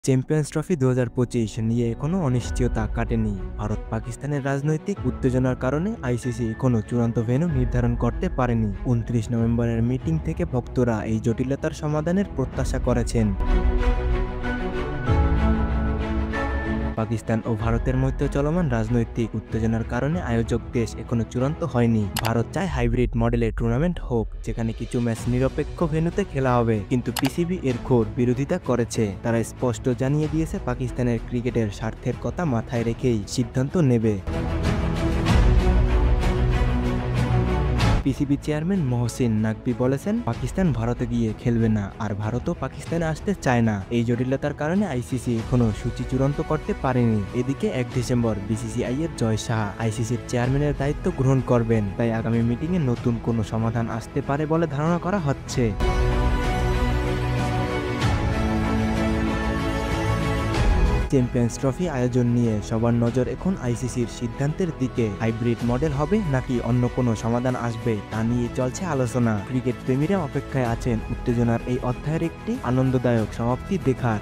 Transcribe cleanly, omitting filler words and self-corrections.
Champions trophy ২০২৫ নিয়ে এখনও অনিশ্চয়তা কাটেনি। ভারত পাকিস্তানের রাজনৈতিক উত্তেজনার কারণে আইসিসি এখনও চূড়ান্ত ভেন্যু নির্ধারণ করতে পারেনি। ২৯ নভেম্বরের মিটিং থেকে ভক্তরা এই জটিলতার সমাধানের প্রত্যাশা করেছেন। পাকিস্তান ও ভারতের মধ্যে চলমান রাজনৈতিক উত্তেজনার কারণে আয়োজক দেশ এখনো চূড়ান্ত হয়নি। ভারত চায় হাইব্রিড মডেলের টুর্নামেন্ট হোক, যেখানে কিছু ম্যাচ নিরপেক্ষ ভেন্যুতে খেলা হবে, কিন্তু পিসিবি এর ঘোর বিরোধিতা করেছে। তারা স্পষ্ট জানিয়ে দিয়েছে পাকিস্তানের ক্রিকেটের স্বার্থের কথা মাথায় রেখেই সিদ্ধান্ত নেবে। পিসিবি চেয়ারম্যান মহসিন নাকভি বলেছেন, পাকিস্তান ভারতে গিয়ে খেলবে না, আর ভারতও পাকিস্তানে আসতে চায় না। এই জটিলতার কারণে আইসিসি এখনো সূচি চূড়ান্ত করতে পারেনি। এদিকে ১ ডিসেম্বর বিসিসিআই এর জয় শাহ আইসিসির চেয়ারম্যানের দায়িত্ব গ্রহণ করবেন, তাই আগামী মিটিংয়ে নতুন কোনো সমাধান আসতে পারে বলে ধারণা করা হচ্ছে। চ্যাম্পিয়ন্স ট্রফি আয়োজন নিয়ে সবার নজর এখন আইসিসির সিদ্ধান্তের দিকে। হাইব্রিড মডেল হবে নাকি অন্য কোনো সমাধান আসবে, তা নিয়ে চলছে আলোচনা। ক্রিকেট প্রেমীরা অপেক্ষায় আছেন উত্তেজনার এই অধ্যায়ের একটি আনন্দদায়ক সমাপ্তি দেখার।